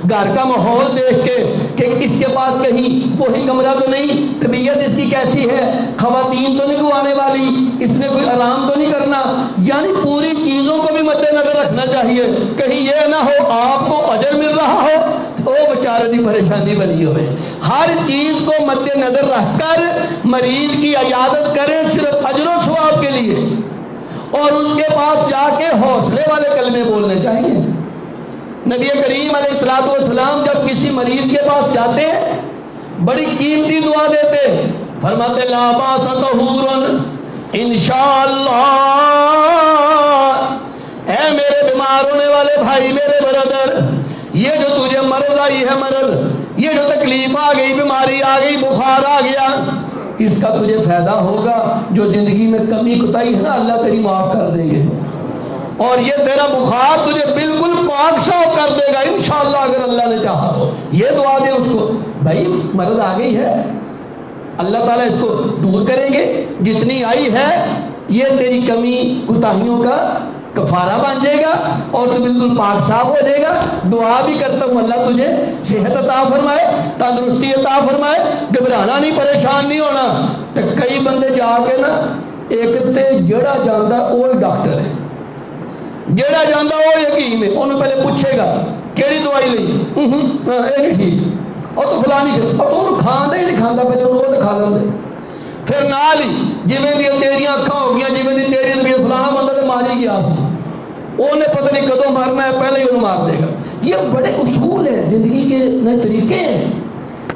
گھر کا ماحول دیکھ کے کہ اس کے پاس کہیں وہی کمرہ تو نہیں، طبیعت اس کی کیسی ہے، خواتین تو نہیں گوانے والی، اس نے کوئی آرام تو نہیں کرنا، یعنی پوری چیزوں کو بھی مد نظر رکھنا چاہیے، کہیں یہ نہ ہو آپ کو اجر مل رہا ہو وہ بیچارے کی پریشانی بنی ہوئے۔ ہر چیز کو مد نظر رکھ کر مریض کی عیادت کریں صرف اجر و ثواب کے لیے، اور اس کے پاس جا کے حوصلے والے کلمے بولنے چاہیے۔ نبی کریم علیہ الصلوۃ والسلام جب کسی مریض کے پاس جاتے بڑی قیمتی دعا دیتے، فرماتے لا باس طہور انشاءاللہ، اے میرے بیمار ہونے والے بھائی، میرے برادر، یہ جو تجھے مرض آئی ہے، مرض، یہ جو تکلیف آ گئی، بیماری آ گئی، بخار آ گیا، اس کا تجھے فائدہ ہوگا۔ جو زندگی میں کمی کوتاہی ہے نا اللہ تیری معاف کر دیں گے، اور یہ تیرا بخار تجھے بالکل پاک صاف کر دے گا انشاءاللہ اگر اللہ نے چاہا ہو۔ یہ دعا دے اس کو، بھائی مرض آ گئی ہے، اللہ تعالیٰ اس کو دور کریں گے، جتنی آئی ہے یہ تیری کمی کوتاہیوں کا کفارہ بن جائے گا اور تو بالکل پاک صاف ہو جائے گا۔ دعا بھی کرتا ہوں اللہ تجھے صحت عطا فرمائے، تندرستی عطا فرمائے، گھبرانا نہیں، پریشان نہیں ہونا۔ تو کئی بندے جا کے نا ایک تے جڑا جانا وہ ڈاکٹر ہے، جڑا جانا وہ حکیم ہے، انہوں پہلے پوچھے گا کیڑی دوائی لئی، یہ نہیں ٹھیک، اور تو فلانی اور کھانا ہی نہیں کھانا، پہلے وہ تو کھا لیں، پھر نال ہی جویں دی تیریاں اکھاں ہو گیا، جویں دی تیری طبیعت، فلانا بندہ تو ماری گیا سی، انہیں پتہ نہیں کدوں مرنا ہے، پہلے ہی انہوں مار دے گا۔ یہ بڑے اصول ہیں، زندگی کے نئے طریقے ہیں۔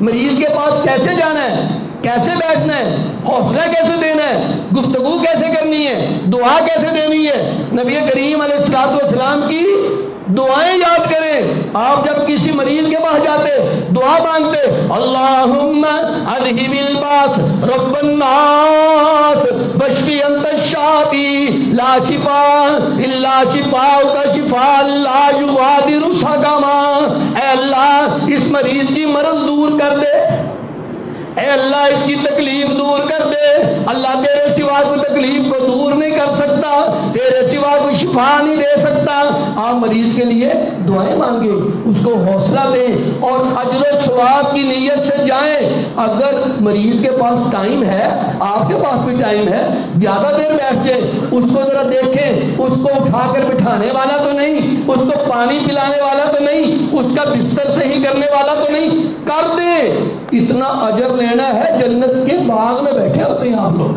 مریض کے پاس کیسے جانا ہے، کیسے بیٹھنا ہے، حوصلہ کیسے دینا ہے، گفتگو کیسے کرنی ہے، دعا کیسے دینی ہے۔ نبی کریم علیہ الصلوۃ والسلام کی دعائیں یاد کریں۔ آپ جب کسی مریض کے پاس جاتے دعا مانگتے، اللہم اذہب الباس رب الناس واشفی انت الشافی لا شفاء الا شفاؤک شفاء لا یغادر سقما۔ اے اللہ اس مریض کی مرض دور کر دے، اے اللہ اس کی تکلیف دور کر دے۔ اللہ تیرے سوا کوئی تکلیف کو دور نہیں کر سکتا، تیرے سوا کوئی شفا نہیں دے سکتا۔ آپ مریض کے لیے دعائیں مانگے، اس کو حوصلہ دیں اور اجر و ثواب کی نیت سے جائیں۔ اگر مریض کے پاس ٹائم ہے، آپ کے پاس بھی ٹائم ہے، زیادہ دیر بیٹھ جائے، اس کو ذرا دیکھیں، اس کو اٹھا کر بٹھانے والا تو نہیں، اس کو پانی پلانے والا تو نہیں، اس کا بستر صحیح کرنے والا تو نہیں، کر دیں۔ اتنا اجر لینا ہے، جنت کے باغ میں بیٹھے ہوتے ہیں آپ لوگ،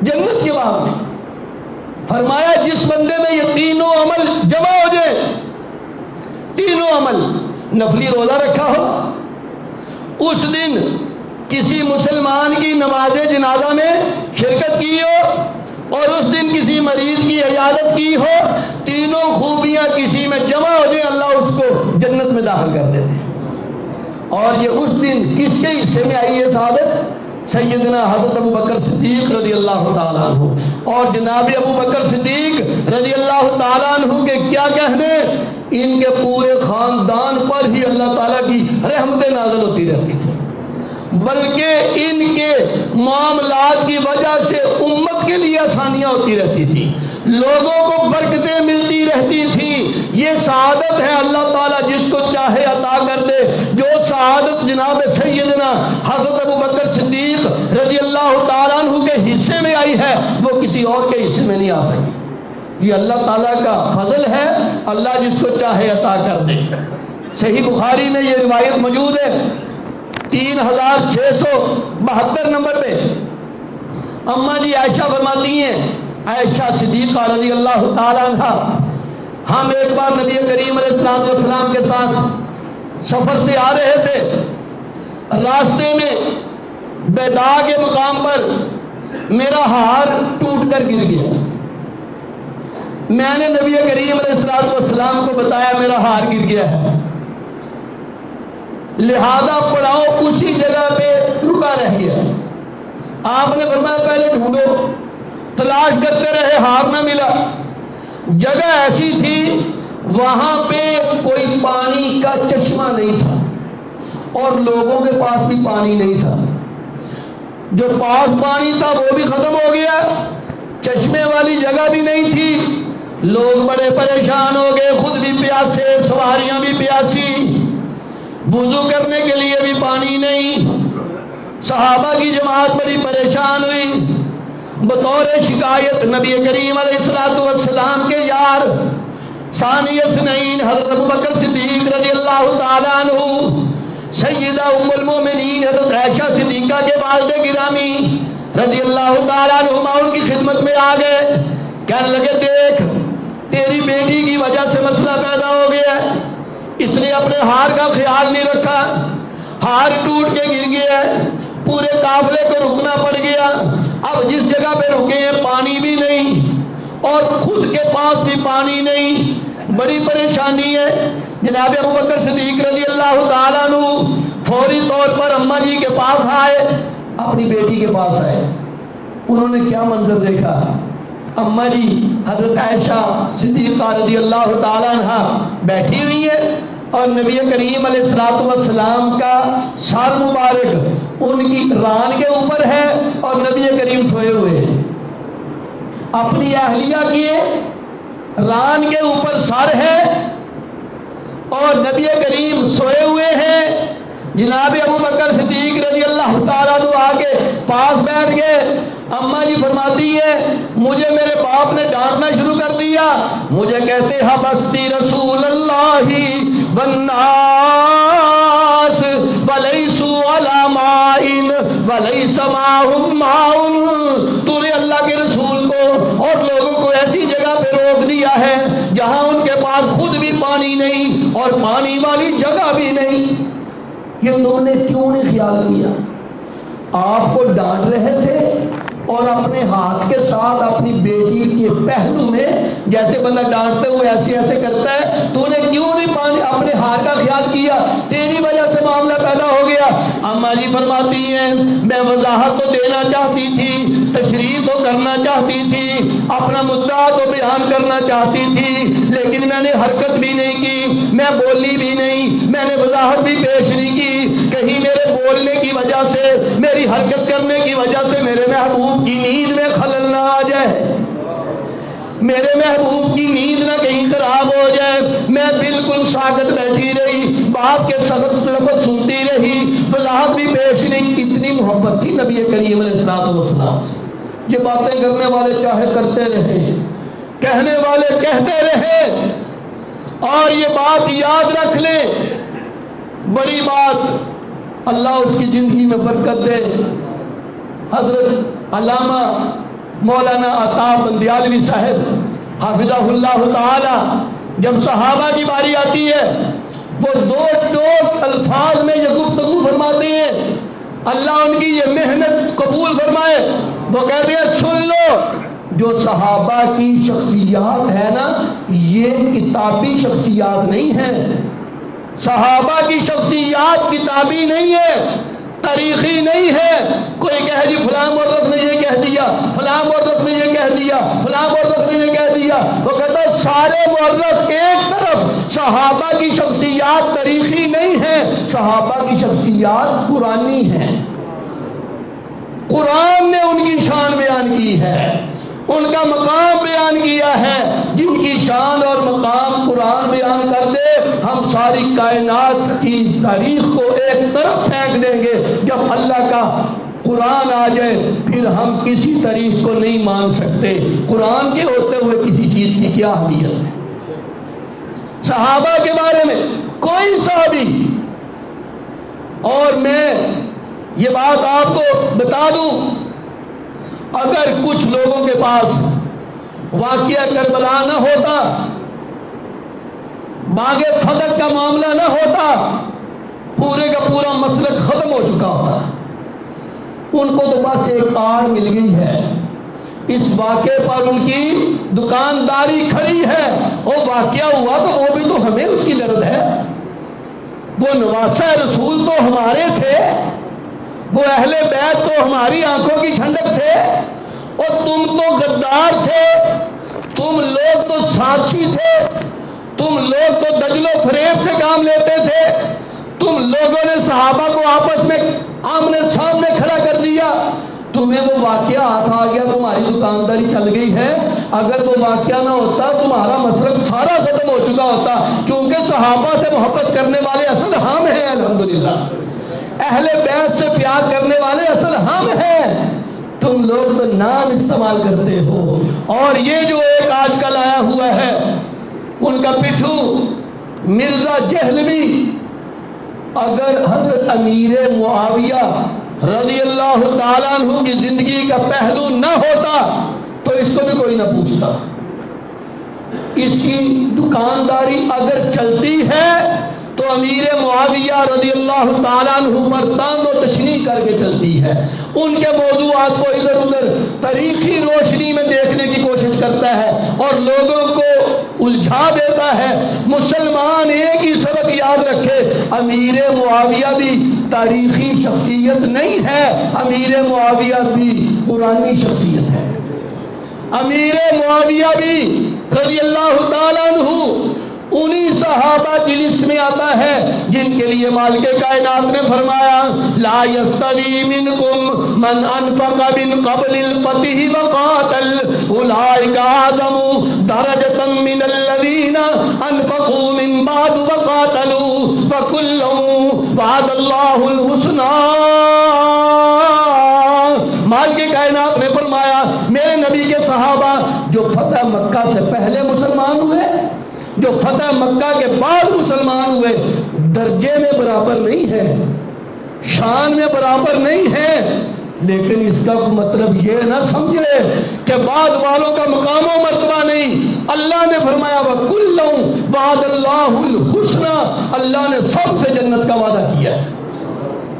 جنت کے باغ میں۔ فرمایا جس بندے میں یہ تینوں عمل جمع ہو جائے، تینوں عمل، نفلی روزہ رکھا ہو، اس دن کسی مسلمان کی نماز جنازہ میں شرکت کی ہو، اور اس دن کسی مریض کی عیادت کی ہو، تینوں خوبیاں کسی میں جمع ہو جائیں، اللہ اس کو جنت میں داخل کر دیتے ہیں۔ اور یہ اس دن کس کے حصے میں آئی ہے سعادت؟ سیدنا حضرت ابو بکر صدیق رضی اللہ تعالیٰ عنہ۔ اور جناب ابو بکر صدیق رضی اللہ تعالیٰ عنہ کے کیا کہنے، ان کے پورے خاندان پر ہی اللہ تعالیٰ کی رحمتیں نازل ہوتی رہتی تھی، بلکہ ان کے معاملات کی وجہ سے امت کے لیے آسانیاں ہوتی رہتی تھی، لوگوں کو برکتیں ملتی رہتی تھی۔ یہ سعادت ہے اللہ تعالیٰ جس کو چاہے عطا کر دے۔ جو سعادت جناب سیدنا حضرت ابو بکر صدیق رضی اللہ تعالیٰ عنہ کے حصے میں آئی ہے، وہ کسی اور کے حصے میں نہیں آ سکی۔ یہ اللہ تعالیٰ کا فضل ہے، اللہ جس کو چاہے عطا کر دے۔ صحیح بخاری میں یہ روایت موجود ہے 3672 نمبر پہ، اماں جی عائشہ فرماتی ہیں، عائشہ صدیقہ رضی اللہ تعالیٰ عنہ، ہم ایک بار نبی کریم علیہ السلام کے ساتھ سفر سے آ رہے تھے، راستے میں بیدا کے مقام پر میرا ہار ٹوٹ کر گر گیا۔ میں نے نبی کریم علیہ السلام کو بتایا میرا ہار گر گیا ہے، لہذا پڑاؤ اسی جگہ پہ رکا رہ گیا۔ آپ نے فرمایا پہلے ڈھونڈو، تلاش کرتے رہے، ہار نہ ملا۔ جگہ ایسی تھی وہاں پہ کوئی پانی کا چشمہ نہیں تھا اور لوگوں کے پاس بھی پانی نہیں تھا، جو پاس پانی تھا وہ بھی ختم ہو گیا، چشمے والی جگہ بھی نہیں تھی، لوگ بڑے پریشان ہو گئے، خود بھی پیاسے، سواریاں بھی پیاسی، وضو کرنے کے لیے بھی پانی نہیں۔ صحابہ کی جماعت بڑی پریشان ہوئی۔ بطور شکایت نبی کریم علیہ السلام کے یار ثانی اثنین حضرت ابوبکر صدیق رضی اللہ تعالیٰ عنہ، سیدہ ام المومنین حضرت عائشہ صدیقہ کے والد گرامی رضی اللہ تعالیٰ عنہما ان کی خدمت میں آ گئے، کہنے لگے دیکھ تیری بیٹی کی وجہ سے مسئلہ پیدا ہو گیا ہے، اس نے اپنے ہار کا خیال نہیں رکھا، ہار ٹوٹ کے گر گیا ہے، پورے قافلے کو رکنا پڑ گیا، اب جس جگہ پہ رکے ہیں پانی بھی نہیں اور خود کے پاس بھی پانی نہیں، بڑی پریشانی ہے۔ جناب ابوبکر صدیق رضی اللہ تعالیٰ عنہ فوری طور پر اماں جی کے پاس آئے، اپنی بیٹی کے پاس آئے۔ انہوں نے کیا منظر دیکھا، اماں جی حضرت عائشہ صدیقہ رضی اللہ تعالیٰ عنہ بیٹھی ہوئی ہے اور نبی کریم علیہ السلام کا سر مبارک ان کی ران کے اوپر ہے اور نبی کریم سوئے ہوئے ہیں، اپنی اہلیہ کی ران کے اوپر سر ہے اور نبی کریم سوئے ہوئے ہیں۔ جناب ابوبکر صدیق رضی اللہ تعالیٰ عنہ آگے پاس بیٹھ گئے۔ اماں جی فرماتی ہے مجھے میرے باپ نے ڈانٹنا شروع کر دیا، مجھے کہتے حبستی رسول اللہ والناس ولیسوا علی مائن ولیس معہم ماء، تو نے اللہ کے رسول کو اور لوگوں کو ایسی جگہ پہ روک دیا ہے جہاں ان کے پاس خود بھی پانی نہیں اور پانی والی جگہ بھی نہیں۔ یہ تم نے کیوں نہیں خیال کیا؟ آپ کو ڈانٹ رہے تھے اور اپنے ہاتھ کے ساتھ اپنی بیٹی کے پہلو میں جیسے بندہ ڈانٹتے ہوئے ایسے ایسے کرتا ہے، تو نے کیوں نہیں پانی اپنے ہاتھ کا خیال کیا؟ تیری وجہ سے معاملہ پیدا ہو گیا۔ اماں جی فرماتی ہیں میں وضاحت تو دینا چاہتی تھی، تشریح تو کرنا چاہتی تھی، اپنا مدعا تو بیان کرنا چاہتی تھی، لیکن میں نے حرکت بھی نہیں کی، میں بولی بھی نہیں، میں نے وضاحت بھی پیش نہیں کی، کہیں میرے بولنے کی وجہ سے، میری حرکت کرنے کی وجہ سے میرے محبوب کی نیند میں خلل نہ آ جائے، میرے محبوب کی نیند نہ کہیں خراب ہو جائے۔ میں بالکل ساکت بیٹھی رہی، باپ کے سخت لفظ سنتی رہی، وضاحت بھی پیش نہیں۔ کتنی محبت تھی نبی کریم علیہ السلام سے۔ یہ باتیں کرنے والے چاہے کرتے رہے، کہنے والے کہتے رہے، اور یہ بات یاد رکھ لیں، بڑی بات، اللہ اس کی زندگی میں برکت دے۔ حضرت علامہ مولانا عطا بندیالوی صاحب حافظہ اللہ تعالی، جب صحابہ کی باری آتی ہے وہ دو الفاظ میں یہ گفتگو فرماتے ہیں، اللہ ان کی یہ محنت قبول فرمائے۔ وہ کہتے ہیں سن لو، جو صحابہ کی شخصیات ہے نا یہ کتابی شخصیات نہیں ہے، صحابہ کی شخصیات کتابی نہیں ہے، تاریخی نہیں ہے۔ کوئی کہہ دی فلاں مورخ نے یہ کہہ دیا، فلاں مورخ نے یہ کہہ دیا، فلاں مورخ نے یہ کہہ دیا، وہ کہتا ہے سارے مورخ ایک طرف، صحابہ کی شخصیات تاریخی نہیں ہے، صحابہ کی شخصیات قرآنی ہیں، قرآن نے ان کی شان بیان کی ہے، ان کا مقام بیان کیا ہے۔ جن کی شان اور مقام قرآن بیان کر دے، ہم ساری کائنات کی تاریخ کو ایک طرف پھینک دیں گے۔ جب اللہ کا قرآن آ جائے پھر ہم کسی تاریخ کو نہیں مان سکتے۔ قرآن کے ہوتے ہوئے کسی چیز کی کیا اہمیت ہے؟ صحابہ کے بارے میں کوئی صحابی، اور میں یہ بات آپ کو بتا دوں، اگر کچھ لوگوں کے پاس واقعہ کربلا نہ ہوتا، باغ فتح کا معاملہ نہ ہوتا، پورے کا پورا مسلک ختم ہو چکا ہوتا۔ ان کو تو بس ایک آڑ مل گئی ہے، اس واقعے پر ان کی دکانداری کھڑی ہے، وہ واقعہ ہوا تو وہ بھی تو ہمیں اس کی ضرورت ہے، وہ نواسہ رسول تو ہمارے تھے، وہ اہل بیت تو ہماری آنکھوں کی ٹھنڈک تھے، اور تم تو غدار تھے، تم لوگ تو سازشی تھے، تم لوگ تو دجل و فریب سے کام لیتے تھے، تم لوگوں نے صحابہ کو آپس میں آمنے سامنے کھڑا کر دیا، تمہیں وہ واقعہ ہاتھ آ گیا, تمہاری دکانداری چل گئی ہے. اگر وہ واقعہ نہ ہوتا تمہارا مسلک سارا ختم ہو چکا ہوتا, کیونکہ صحابہ سے محبت کرنے والے اصل ہم ہیں. الحمدللہ اہل بیت سے پیار کرنے والے اصل ہم ہیں. تم لوگ تو نام استعمال کرتے ہو. اور یہ جو ایک آج کل آیا ہوا ہے ان کا پٹھو مرزا جہلوی, اگر حضرت امیر معاویہ رضی اللہ تعالیٰ عنہ کی زندگی کا پہلو نہ ہوتا تو اس کو بھی کوئی نہ پوچھتا. اس کی دکانداری اگر چلتی ہے تو امیر معاویہ رضی اللہ تعالیٰ عنہ پر تان و تشنیع کر کے چلتی ہے. ان کے موضوعات کو ادھر ادھر تاریخی روشنی میں دیکھنے کی کوشش کرتا ہے اور لوگوں کو الجھا دیتا ہے. مسلمان ایک ہی سبق یاد رکھے, امیر معاویہ بھی تاریخی شخصیت نہیں ہے, امیر معاویہ بھی قرآنی شخصیت ہے. امیر معاویہ بھی رضی اللہ تعالیٰ عنہ انہی صحابہ کی لسٹ میں آتا ہے جن کے لیے مالک کائنات نے فرمایا لا یستوی منکم من انفق من قبل الفتح وقاتل اولئک اعظم درجۃ من الذین انفقوا من بعد وقاتلوا وکلا وعد اللہ الحسنی. مالک کائنات نے فرمایا میرے نبی کے صحابہ جو فتح مکہ سے پہلے مسلمان ہوئے, جو فتح مکہ کے بعد مسلمان ہوئے, درجے میں برابر نہیں ہے, شان میں برابر نہیں ہے. لیکن اس کا مطلب یہ نہ سمجھے کہ بعد والوں کا مقام و مرتبہ نہیں. اللہ نے فرمایا وَكُلًّا وَعَدَ اللَّهُ الْحُسْنَى, اللہ نے سب سے جنت کا وعدہ کیا ہے.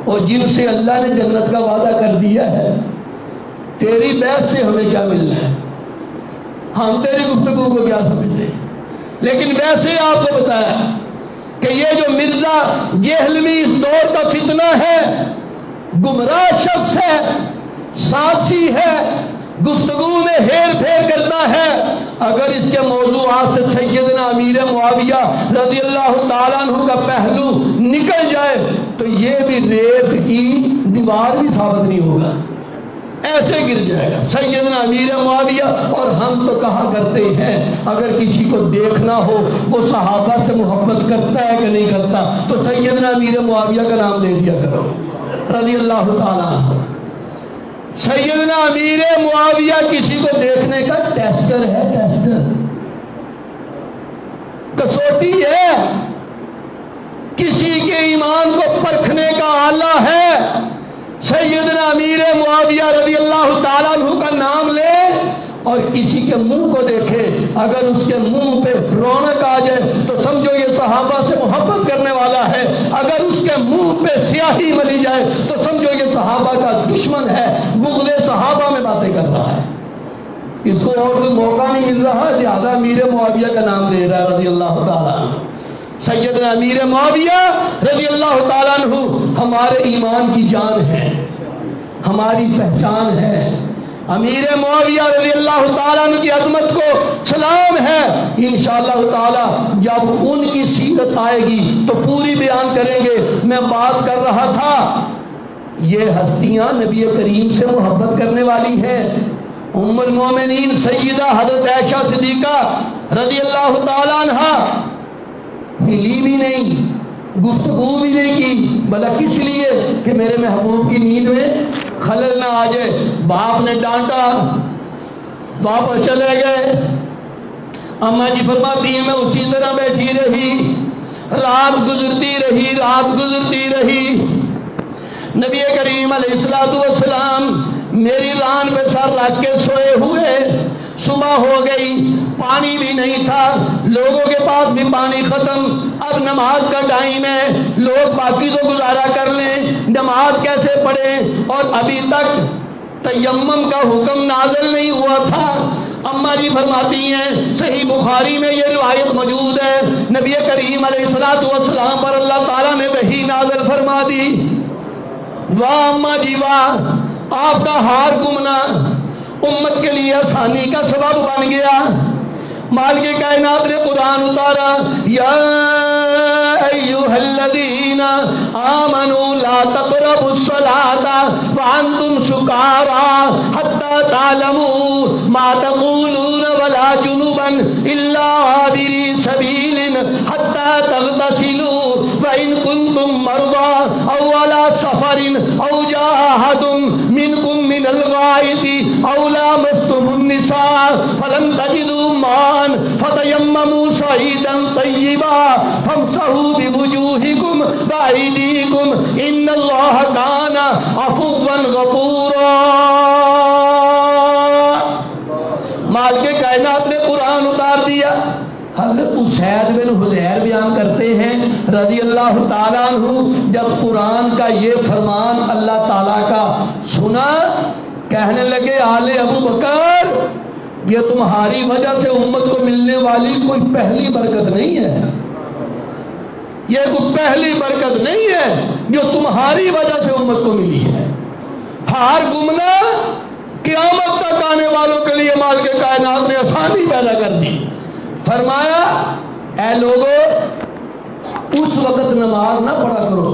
اور جن سے اللہ نے جنت کا وعدہ کر دیا ہے, تیری بیعت سے ہمیں کیا ملنا ہے؟ ہم تیری گفتگو کو کیا سمجھتے ہیں؟ لیکن ویسے آپ کو بتایا کہ یہ جو مرزا جہلوی اس دور کا فتنہ ہے, گمراہ شخص ہے, سازشی ہے, گفتگو میں ہیر پھیر کرتا ہے. اگر اس کے موضوعات سے سیدنا امیر معاویہ رضی اللہ تعالیٰ عنہ کا پہلو نکل جائے تو یہ بھی ریت کی دیوار بھی ثابت نہیں ہوگا, ایسے گر جائے گا. سیدنا امیر معاویہ, اور ہم تو کہا کرتے ہیں اگر کسی کو دیکھنا ہو وہ صحابہ سے محبت کرتا ہے کہ نہیں کرتا تو سیدنا امیر معاویہ کا نام لے دیا کرو رضی اللہ تعالیٰ عنہ. سیدنا امیر معاویہ کسی کو دیکھنے کا ٹیسٹر ہے, ٹیسٹر, کسوٹی ہے, کسی کے ایمان کو پرکھنے کا آلہ ہے. سیدنا امیر معاویہ رضی اللہ تعالیٰ عنہ کا نام لے اور کسی کے منہ کو دیکھے, اگر اس کے منہ پہ رونق آ جائے تو سمجھو یہ صحابہ سے محبت کرنے والا ہے, اگر اس کے منہ پہ سیاہی ملی جائے تو سمجھو یہ صحابہ کا دشمن ہے, بغض صحابہ میں باتیں کر رہا ہے. اس کو اور کوئی موقع نہیں مل رہا, لہذا امیر معاویہ کا نام لے رہا ہے رضی اللہ تعالیٰ عنہ. سیدنا امیر معاویہ رضی اللہ تعالیٰ عنہ ہمارے ایمان کی جان ہے, ہماری پہچان ہے. امیر معاویہ رضی اللہ تعالیٰ عنہ کی عظمت کو سلام ہے. انشاءاللہ تعالیٰ جب ان کی سیرت آئے گی تو پوری بیان کریں گے. میں بات کر رہا تھا یہ ہستیاں نبی کریم سے محبت کرنے والی ہیں. ام المومنین سیدہ حضرت عائشہ صدیقہ رضی اللہ تعالیٰ عنہ ہلی بھی نہیں, گفتگو بھی نہیں کی, بھلا کس لیے کہ میرے محبوب کی نیند میں خلل نہ آ جائے. باپ نے ڈانٹا, واپس چلے گئے. اماں جی فرماتی ہیں میں اسی طرح بیٹھی رہی, رات گزرتی رہی, رات گزرتی رہی. نبی کریم علیہ السلام میری ران پہ سر رکھ کے سوئے ہوئے. صبح ہو گئی, پانی بھی نہیں تھا, لوگوں کے پاس بھی پانی ختم. اب نماز کا ٹائم ہے, لوگ باقی تو گزارا کر لیں, نماز کیسے پڑھیں؟ اور ابھی تک تیمم کا حکم نازل نہیں ہوا تھا. اماں جی فرماتی ہیں صحیح بخاری میں یہ روایت موجود ہے, نبی کریم علیہ السلام پر اللہ تعالیٰ نے وحی نازل فرما دی. واہ اماں جی واہ, آپ کا ہار گمنا امت کے لیے آسانی کا سبب بن گیا. مالک کائنات نے قرآن اتارا, یا ایھا الذین آمنوا لا تقربوا الصلاة وانتم سکارى حتى تعلموا ما تقولون ولا جنبا الا عابري سبيل حتى تغتسلوا وان كنتم مرضى او على سفر او جاء احد منكم من الغائط او لامستم النساء فلم تجدوا ماء فتيمموا صعيدا طيبا فامسحوا بوجوهكم وايديكم ان الله كان عفوا غفورا. مالک کائنات نے قرآن اتار دیا. حضرت اسید بن حضیر بیان کرتے ہیں رضی اللہ تعالیٰ عنہ، جب قرآن کا یہ فرمان اللہ تعالیٰ کا سنا، کہنے لگے آل ابو بکر یہ تمہاری وجہ سے امت کو ملنے والی کوئی پہلی برکت نہیں ہے، یہ کوئی پہلی برکت نہیں ہے جو تمہاری وجہ سے امت کو ملی ہے. ہار گمنا قیامت تک آنے والوں کے لیے مالک کائنات نے آسانی پیدا کر دی. فرمایا اے لوگو اس وقت نماز نہ پڑھا کرو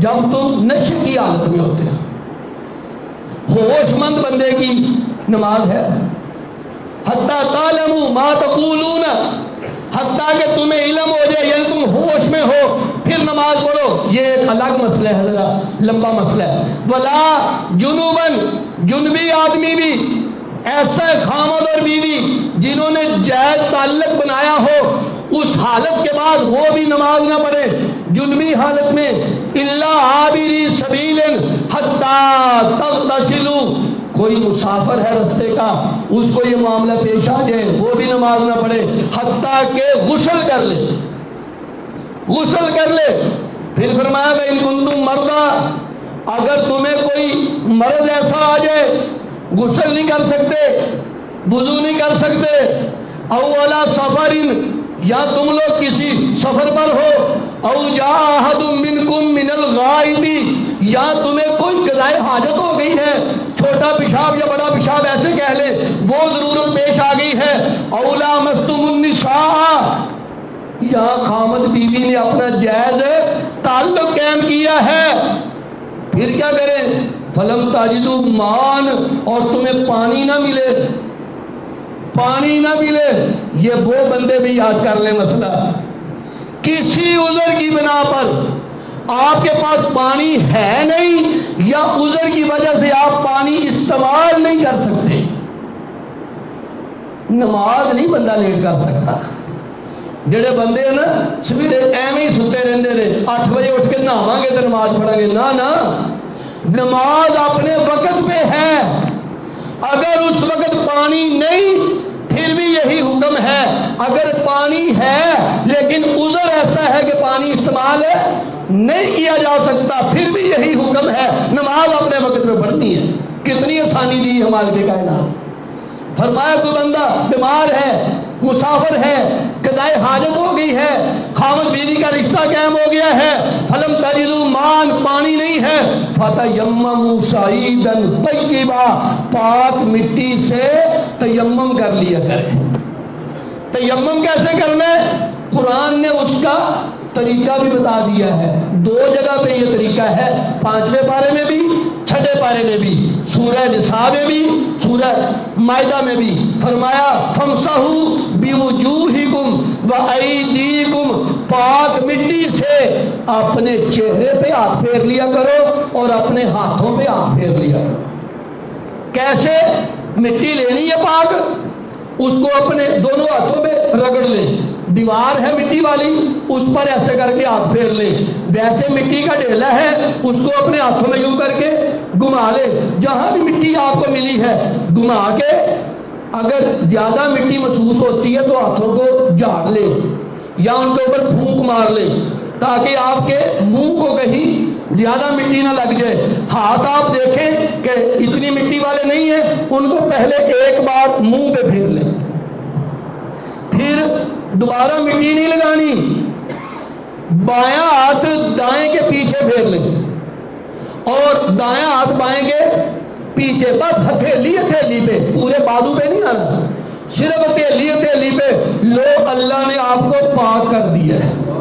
جب تم نشے کی حالت میں ہوتے ہو. ہوش مند بندے کی نماز ہے. حتیٰ تعلموا ما تقولون، حتیٰ کہ تمہیں علم ہو جائے، یعنی تم ہوش میں ہو پھر نماز پڑھو. یہ ایک الگ مسئلہ ہے، حضرت لمبا مسئلہ ہے. ولا جنوبن، جنبی آدمی بھی، ایسا خامد اور بیوی جنہوں نے جائز تعلق بنایا ہو اس حالت کے بعد وہ بھی نماز نہ پڑھے جنبی حالت میں. الا عابری سبیل حتی تغتسلوا، کوئی مسافر ہے رستے کا، اس کو یہ معاملہ پیش آ جائے وہ بھی نماز نہ پڑھے حتیٰ کہ غسل کر لے، غسل کر لے. پھر فرمایا کہ ان کنتم مرضی، اگر تمہیں کوئی مرض ایسا آ جائے غسل نہیں کر سکتے، وضو نہیں کر سکتے، او علی سفر، یا تم لوگ کسی سفر پر ہو، او جاء احد منکم من الغائط، یا تمہیں کوئی قضائے حاجت ہو گئی ہے، چھوٹا پیشاب یا بڑا پیشاب ایسے کہہ لے، وہ ضرورت پیش آ گئی ہے، او لامستم النساء، یا خامد بیوی نے اپنا جائز تعلق قائم کیا ہے، پھر کیا کریں؟ فلم تجدوا ماء، اور تمہیں پانی نہ ملے، پانی نہ ملے. یہ وہ بندے بھی یاد کر لیں مسئلہ، کسی عذر کی بنا پر آپ کے پاس پانی ہے نہیں یا عذر کی وجہ سے آپ پانی استعمال نہیں کر سکتے، نماز نہیں بندہ لیٹ کر سکتا. جڑے بندے ہیں نا سویرے ایویں ہی ستے رہندے نے، 8 بجے اٹھ کے نہاواں گے تو نماز پڑھیں گے، نہ نماز اپنے وقت پہ ہے. اگر اس وقت پانی نہیں پھر بھی یہی حکم ہے، اگر پانی ہے لیکن عذر ایسا ہے کہ پانی استعمال نہیں کیا جا سکتا پھر بھی یہی حکم ہے، نماز اپنے وقت پہ پڑھنی ہے. کتنی آسانی دی ہمارے کائنات. فرمایا کوئی بندہ بیمار ہے، مسافر ہے، قضائے حاجت ہو گئی ہے، خاوند بیوی کا رشتہ قائم ہو گیا ہے، فلم تجدوا ماء، پانی نہیں ہے، فتیمموا صعیدا طیبا، پاک مٹی سے تیمم کر لیا کرے. تیمم کیسے کرنا ہے؟ قرآن نے اس کا طریقہ بھی بتا دیا ہے. 2 جگہ پہ یہ طریقہ ہے، 5ویں پارے میں بھی 6 پارے میں بھی، سورہ نساء میں بھی سورہ مائدہ میں بھی. فرمایا فامسحوا بوجوہکم وایدیکم، پاک مٹی سے اپنے چہرے پہ ہاتھ پھیر لیا کرو اور اپنے ہاتھوں پہ ہاتھ پھیر لیا کرو. کیسے؟ مٹی لینی ہے پاک، اس کو اپنے دونوں ہاتھوں پہ رگڑ لیں، دیوار ہے مٹی والی اس پر ایسے کر کے ہاتھ پھیر لیں، ویسے مٹی کا ڈھیلا ہے اس کو اپنے ہاتھوں میں یوں کر کے گھما لے، جہاں بھی مٹی آپ کو ملی ہے گھما کے، اگر زیادہ مٹی محسوس ہوتی ہے تو ہاتھوں کو جھاڑ لے یا ان کے اوپر پھونک مار لے تاکہ آپ کے منہ کو کہیں زیادہ مٹی نہ لگ جائے. ہاتھ آپ دیکھیں کہ اتنی مٹی والے نہیں ہیں، ان کو پہلے ایک بار منہ پہ پھیر لیں، پھر دوبارہ مٹی نہیں لگانی، بایاں ہاتھ دائیں کے پیچھے پھیر لیں اور دایاں ہاتھ بائیں کے پیچھے، بس ہتھیلی ہتھیلی پہ، پورے بازو پہ نہیں آنا، صرف ہتھیلی ہتھیلی پہ. لو اللہ نے آپ کو پاک کر دیا ہے.